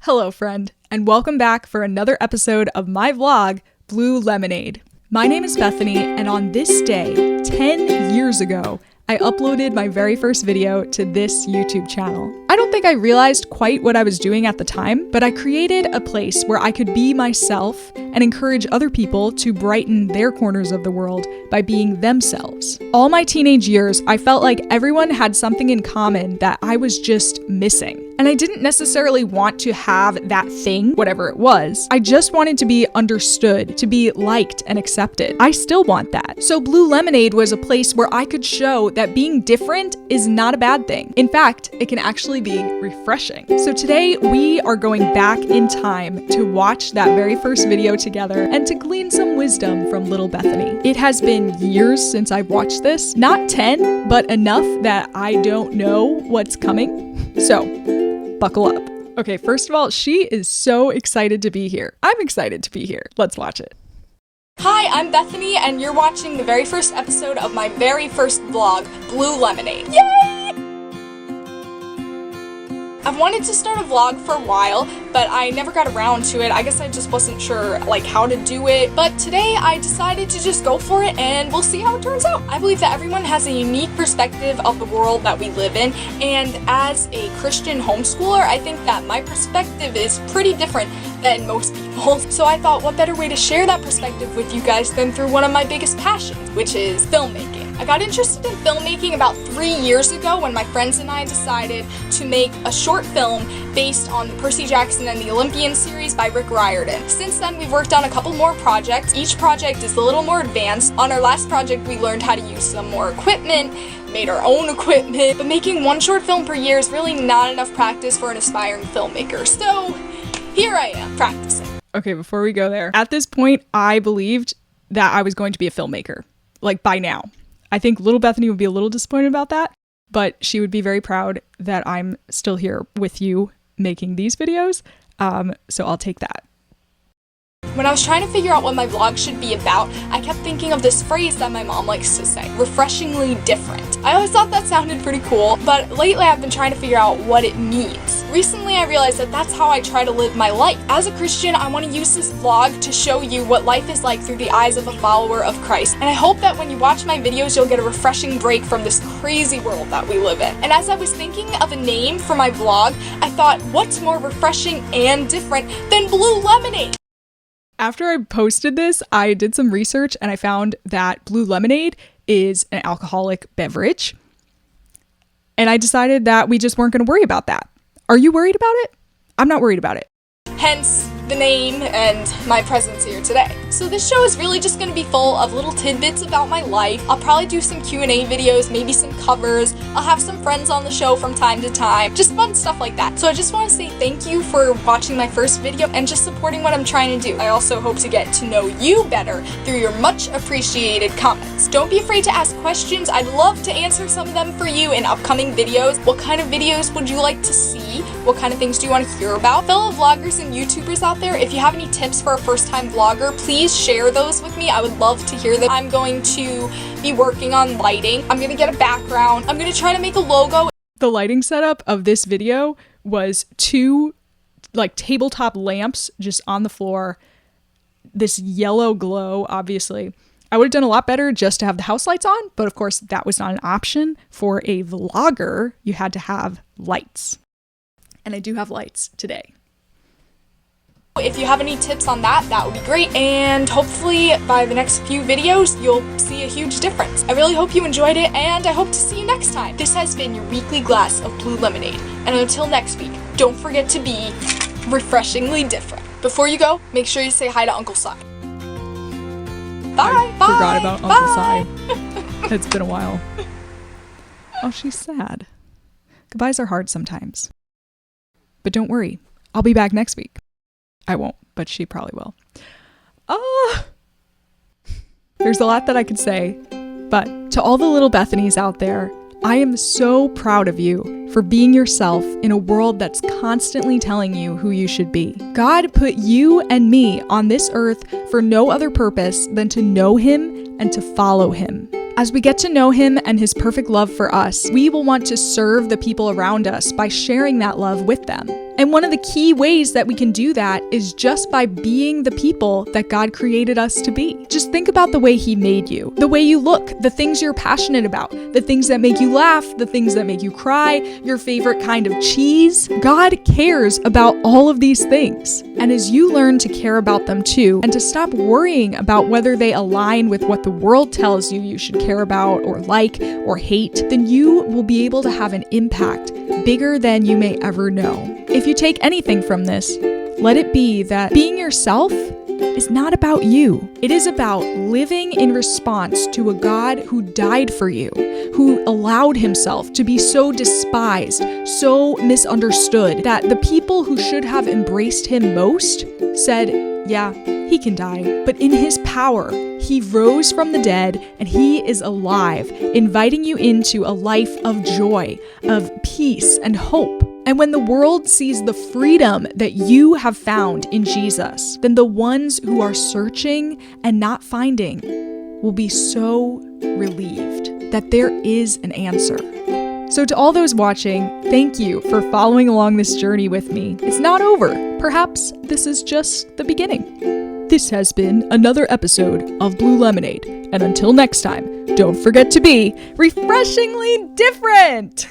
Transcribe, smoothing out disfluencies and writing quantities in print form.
Hello, friend, and welcome back for another episode of my vlog, Blue Lemonade. My name is Bethany, and on this day, 10 years ago, I uploaded my very first video to this YouTube channel. I don't think I realized quite what I was doing at the time, but I created a place where I could be myself and encourage other people to brighten their corners of the world by being themselves. All my teenage years, I felt like everyone had something in common that I was just missing. And I didn't necessarily want to have that thing, whatever it was. I just wanted to be understood, to be liked and accepted. I still want that. So Blue Lemonade was a place where I could show that being different is not a bad thing. In fact, it can actually be refreshing. So today we are going back in time to watch that very first video together and to glean some wisdom from little Bethany. It has been years since I've watched this. Not 10, but enough that I don't know what's coming. So, buckle up. Okay, first of all, she is so excited to be here. I'm excited to be here. Let's watch it. Hi, I'm Bethany, and you're watching the very first episode of my very first vlog, Blue Lemonade. Yay! I've wanted to start a vlog for a while, but I never got around to it. I guess I just wasn't sure how to do it. But today I decided to just go for it and we'll see how it turns out. I believe that everyone has a unique perspective of the world that we live in. And as a Christian homeschooler, I think that my perspective is pretty different than most people. So I thought, what better way to share that perspective with you guys than through one of my biggest passions, which is filmmaking. I got interested in filmmaking about 3 years ago when my friends and I decided to make a short film based on the Percy Jackson and the Olympian series by Rick Riordan. Since then, we've worked on a couple more projects. Each project is a little more advanced. On our last project, we learned how to use some more equipment, made our own equipment, but making one short film per year is really not enough practice for an aspiring filmmaker. So here I am, practicing. Okay, before we go there, at this point, I believed that I was going to be a filmmaker, by now. I think little Bethany would be a little disappointed about that, but she would be very proud that I'm still here with you making these videos, so I'll take that. When I was trying to figure out what my vlog should be about, I kept thinking of this phrase that my mom likes to say, refreshingly different. I always thought that sounded pretty cool, but lately I've been trying to figure out what it means. Recently I realized that that's how I try to live my life. As a Christian, I want to use this vlog to show you what life is like through the eyes of a follower of Christ. And I hope that when you watch my videos, you'll get a refreshing break from this crazy world that we live in. And as I was thinking of a name for my vlog, I thought, what's more refreshing and different than Blue Lemonade? After I posted this, I did some research and I found that Blue Lemonade is an alcoholic beverage. And I decided that we just weren't going to worry about that. Are you worried about it? I'm not worried about it. Hence the name and my presence here today. So this show is really just going to be full of little tidbits about my life. I'll probably do some Q&A videos, maybe some covers. I'll have some friends on the show from time to time, just fun stuff like that. So I just want to say thank you for watching my first video and just supporting what I'm trying to do. I also hope to get to know you better through your much appreciated comments. Don't be afraid to ask questions. I'd love to answer some of them for you in upcoming videos. What kind of videos would you like to see? What kind of things do you want to hear about? Fellow vloggers and YouTubers out there, if you have any tips for a first-time vlogger, please share those with me. I would love to hear them. I'm going to be working on lighting. I'm going to get a background. I'm going to try to make a logo. The lighting setup of this video was two tabletop lamps just on the floor. This yellow glow, obviously. I would have done a lot better just to have the house lights on, but of course that was not an option. For a vlogger, you had to have lights. And I do have lights today. If you have any tips on that, that would be great. And hopefully by the next few videos, you'll see a huge difference. I really hope you enjoyed it, and I hope to see you next time. This has been your weekly glass of Blue Lemonade. And until next week, don't forget to be refreshingly different. Before you go, make sure you say hi to Uncle Si. Bye. I forgot about Uncle Si. It's been a while. Oh, she's sad. Goodbyes are hard sometimes. But don't worry, I'll be back next week. I won't, but she probably will. There's a lot that I could say, but to all the little Bethanies out there, I am so proud of you for being yourself in a world that's constantly telling you who you should be. God put you and me on this earth for no other purpose than to know Him and to follow Him. As we get to know Him and His perfect love for us, we will want to serve the people around us by sharing that love with them. And one of the key ways that we can do that is just by being the people that God created us to be. Just think about the way He made you, the way you look, the things you're passionate about, the things that make you laugh, the things that make you cry, your favorite kind of cheese. God cares about all of these things. And as you learn to care about them too, and to stop worrying about whether they align with what the world tells you should care about or like or hate, then you will be able to have an impact bigger than you may ever know. If you take anything from this, let it be that being yourself is not about you. It is about living in response to a God who died for you, who allowed Himself to be so despised, so misunderstood, that the people who should have embraced Him most said, yeah, He can die. But in His power, He rose from the dead and He is alive, inviting you into a life of joy, of peace and hope. And when the world sees the freedom that you have found in Jesus, then the ones who are searching and not finding will be so relieved that there is an answer. So to all those watching, thank you for following along this journey with me. It's not over. Perhaps this is just the beginning. This has been another episode of Blue Lemonade. And until next time, don't forget to be refreshingly different!